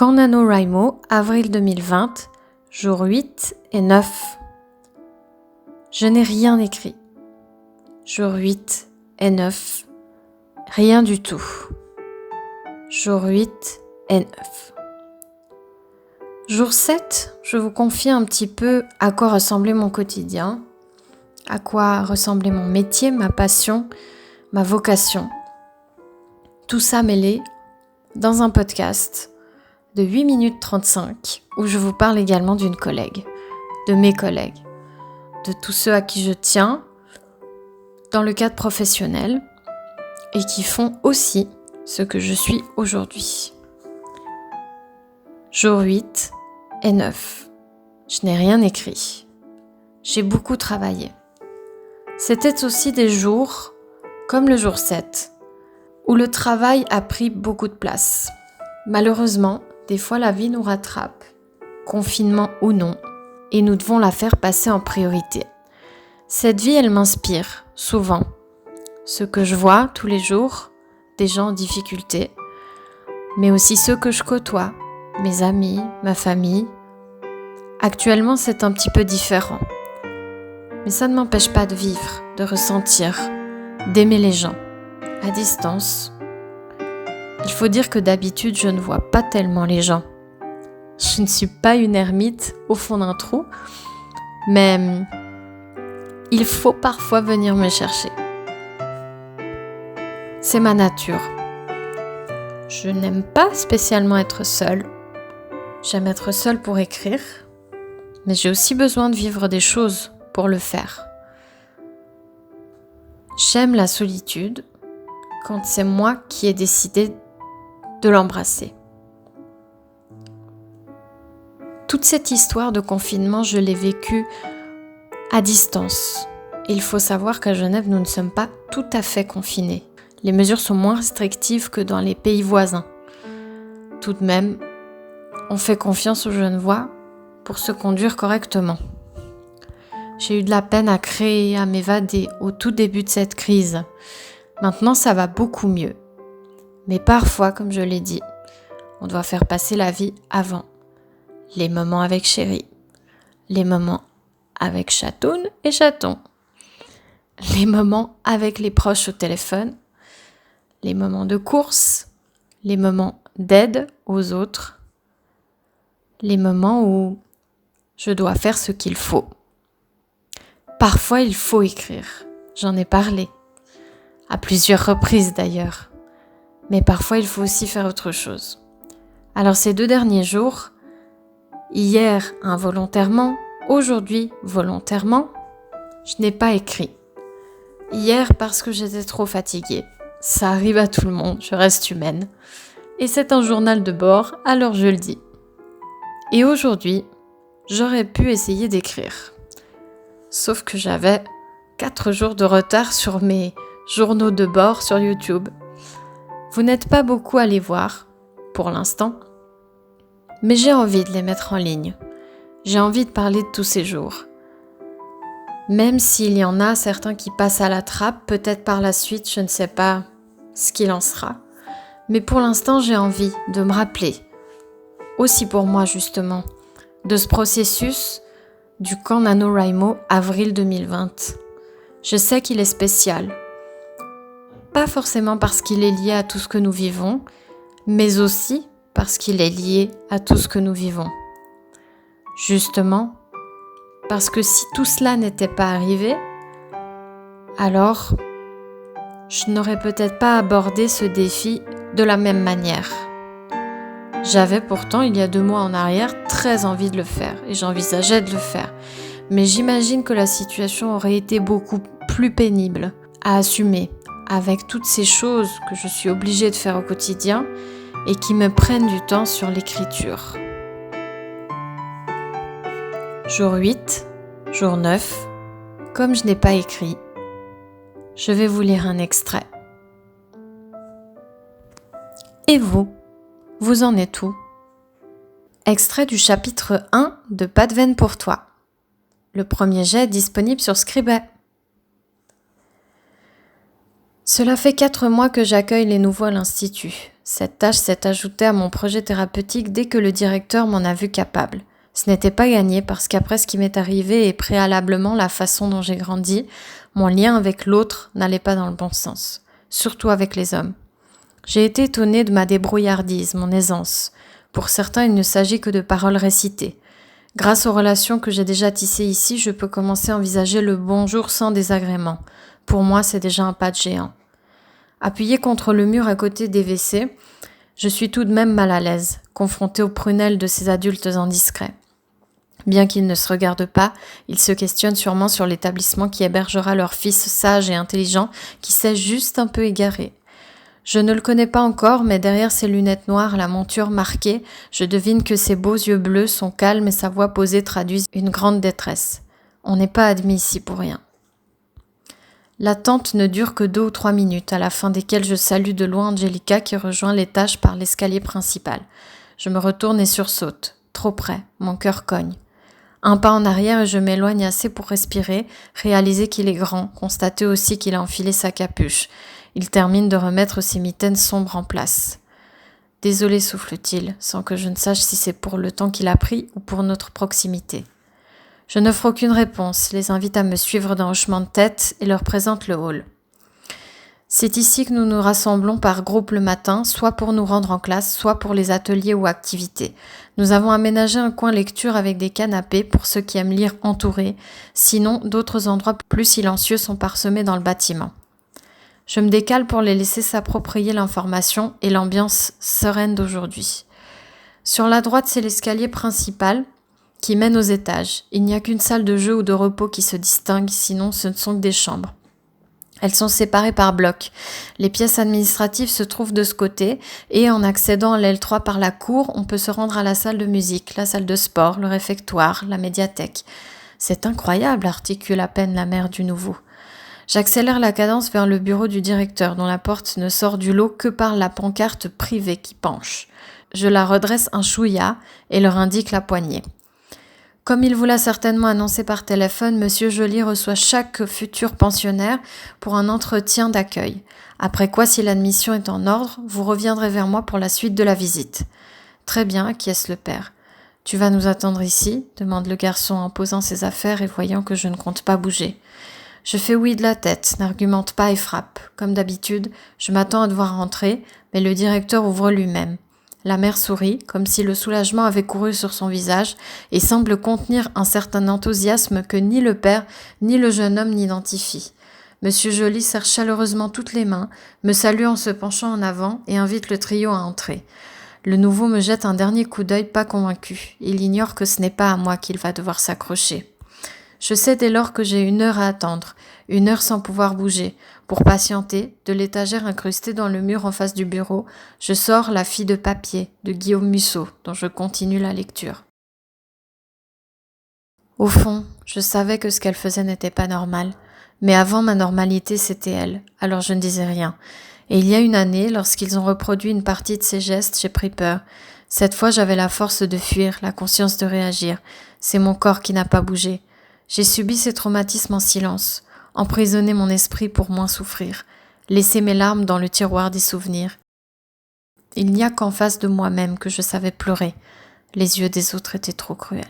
Camp NaNoWriMo, avril 2020, jours 8 et 9. Je n'ai rien écrit. Jour 8 et 9. Rien du tout. Jour 8 et 9. Jour 7, je vous confie un petit peu à quoi ressemblait mon quotidien, à quoi ressemblait mon métier, ma passion, ma vocation. Tout ça mêlé dans un podcast de 8 minutes 35 où je vous parle également d'une collègue, de mes collègues, de tous ceux à qui je tiens dans le cadre professionnel et qui font aussi ce que je suis aujourd'hui. Jour 8 et 9. Je n'ai rien écrit. J'ai beaucoup travaillé. C'était aussi des jours, comme le jour 7, où le travail a pris beaucoup de place. Malheureusement, des fois la vie nous rattrape, confinement ou non, et nous devons la faire passer en priorité. Cette vie, elle m'inspire, souvent. Ce que je vois tous les jours, des gens en difficulté, mais aussi ceux que je côtoie, mes amis, ma famille. Actuellement, c'est un petit peu différent. Mais ça ne m'empêche pas de vivre, de ressentir, d'aimer les gens, à distance. Il faut dire que d'habitude, je ne vois pas tellement les gens. Je ne suis pas une ermite au fond d'un trou, mais il faut parfois venir me chercher. C'est ma nature. Je n'aime pas spécialement être seule. J'aime être seule pour écrire, mais j'ai aussi besoin de vivre des choses pour le faire. J'aime la solitude quand c'est moi qui ai décidé de l'embrasser. Toute cette histoire de confinement, je l'ai vécue à distance. Il faut savoir qu'à Genève, nous ne sommes pas tout à fait confinés. Les mesures sont moins restrictives que dans les pays voisins. Tout de même, on fait confiance aux Genevois pour se conduire correctement. J'ai eu de la peine à créer, à m'évader au tout début de cette crise. Maintenant, ça va beaucoup mieux. Mais parfois, comme je l'ai dit, on doit faire passer la vie avant. Les moments avec chéri, les moments avec chatoune et chaton, les moments avec les proches au téléphone, les moments de course, les moments d'aide aux autres, les moments où je dois faire ce qu'il faut. Parfois, il faut écrire. J'en ai parlé, à plusieurs reprises d'ailleurs. Mais parfois, il faut aussi faire autre chose. Alors ces 2 derniers jours, hier involontairement, aujourd'hui volontairement, je n'ai pas écrit. Hier parce que j'étais trop fatiguée. Ça arrive à tout le monde, je reste humaine. Et c'est un journal de bord, alors je le dis. Et aujourd'hui, j'aurais pu essayer d'écrire. Sauf que j'avais 4 jours de retard sur mes journaux de bord sur YouTube. Vous n'êtes pas beaucoup à les voir, pour l'instant, mais j'ai envie de les mettre en ligne. J'ai envie de parler de tous ces jours. Même s'il y en a certains qui passent à la trappe, peut-être par la suite, je ne sais pas ce qu'il en sera. Mais pour l'instant, j'ai envie de me rappeler, aussi pour moi justement, de ce processus du camp NaNoWriMo avril 2020. Je sais qu'il est spécial. Pas forcément parce qu'il est lié à tout ce que nous vivons, mais aussi parce qu'il est lié à tout ce que nous vivons. Justement, parce que si tout cela n'était pas arrivé, alors je n'aurais peut-être pas abordé ce défi de la même manière. J'avais pourtant, il y a 2 mois en arrière, très envie de le faire et j'envisageais de le faire. Mais j'imagine que la situation aurait été beaucoup plus pénible à assumer avec toutes ces choses que je suis obligée de faire au quotidien et qui me prennent du temps sur l'écriture. Jour 8, jour 9, comme je n'ai pas écrit, je vais vous lire un extrait. Et vous, vous en êtes où ? Extrait du chapitre 1 de Pas de veine pour toi. Le premier jet est disponible sur Scribd. Cela fait 4 mois que j'accueille les nouveaux à l'Institut. Cette tâche s'est ajoutée à mon projet thérapeutique dès que le directeur m'en a vu capable. Ce n'était pas gagné parce qu'après ce qui m'est arrivé et préalablement la façon dont j'ai grandi, mon lien avec l'autre n'allait pas dans le bon sens, surtout avec les hommes. J'ai été étonnée de ma débrouillardise, mon aisance. Pour certains, il ne s'agit que de paroles récitées. Grâce aux relations que j'ai déjà tissées ici, je peux commencer à envisager le bonjour sans désagrément. Pour moi, c'est déjà un pas de géant. Appuyée contre le mur à côté des WC, je suis tout de même mal à l'aise, confrontée aux prunelles de ces adultes indiscrets. Bien qu'ils ne se regardent pas, ils se questionnent sûrement sur l'établissement qui hébergera leur fils sage et intelligent qui s'est juste un peu égaré. Je ne le connais pas encore, mais derrière ses lunettes noires, la monture marquée, je devine que ses beaux yeux bleus sont calmes et sa voix posée traduisent une grande détresse. On n'est pas admis ici pour rien. L'attente ne dure que 2 ou 3 minutes, à la fin desquelles je salue de loin Angelica qui rejoint l'étage par l'escalier principal. Je me retourne et sursaute. Trop près, mon cœur cogne. Un pas en arrière et je m'éloigne assez pour respirer, réaliser qu'il est grand, constater aussi qu'il a enfilé sa capuche. Il termine de remettre ses mitaines sombres en place. Désolé, souffle-t-il, sans que je ne sache si c'est pour le temps qu'il a pris ou pour notre proximité. Je n'offre aucune réponse, les invite à me suivre d'un hochement de tête et leur présente le hall. C'est ici que nous nous rassemblons par groupe le matin, soit pour nous rendre en classe, soit pour les ateliers ou activités. Nous avons aménagé un coin lecture avec des canapés pour ceux qui aiment lire entourés, sinon d'autres endroits plus silencieux sont parsemés dans le bâtiment. Je me décale pour les laisser s'approprier l'information et l'ambiance sereine d'aujourd'hui. Sur la droite, c'est l'escalier principal qui mène aux étages. Il n'y a qu'une salle de jeu ou de repos qui se distingue, sinon ce ne sont que des chambres. Elles sont séparées par blocs. Les pièces administratives se trouvent de ce côté et en accédant à l'aile 3 par la cour, on peut se rendre à la salle de musique, la salle de sport, le réfectoire, la médiathèque. C'est incroyable, articule à peine la mère du nouveau. J'accélère la cadence vers le bureau du directeur dont la porte ne sort du lot que par la pancarte privée qui penche. Je la redresse un chouïa et leur indique la poignée. Comme il vous l'a certainement annoncé par téléphone, Monsieur Joly reçoit chaque futur pensionnaire pour un entretien d'accueil. Après quoi, si l'admission est en ordre, vous reviendrez vers moi pour la suite de la visite. Très bien, acquiesce le père. Tu vas nous attendre ici ? Demande le garçon en posant ses affaires et voyant que je ne compte pas bouger. Je fais oui de la tête, n'argumente pas et frappe. Comme d'habitude, je m'attends à devoir rentrer, mais le directeur ouvre lui-même. La mère sourit, comme si le soulagement avait couru sur son visage, et semble contenir un certain enthousiasme que ni le père ni le jeune homme n'identifient. Monsieur Joly serre chaleureusement toutes les mains, me salue en se penchant en avant et invite le trio à entrer. Le nouveau me jette un dernier coup d'œil pas convaincu. Il ignore que ce n'est pas à moi qu'il va devoir s'accrocher. Je sais dès lors que j'ai 1 heure à attendre, 1 heure sans pouvoir bouger. Pour patienter, de l'étagère incrustée dans le mur en face du bureau, je sors La fille de papier de Guillaume Musso, dont je continue la lecture. Au fond, je savais que ce qu'elle faisait n'était pas normal, mais avant ma normalité c'était elle, alors je ne disais rien. Et il y a 1 année, lorsqu'ils ont reproduit une partie de ces gestes, j'ai pris peur. Cette fois j'avais la force de fuir, la conscience de réagir. C'est mon corps qui n'a pas bougé. J'ai subi ces traumatismes en silence, emprisonné mon esprit pour moins souffrir, laissé mes larmes dans le tiroir des souvenirs. Il n'y a qu'en face de moi-même que je savais pleurer. Les yeux des autres étaient trop cruels.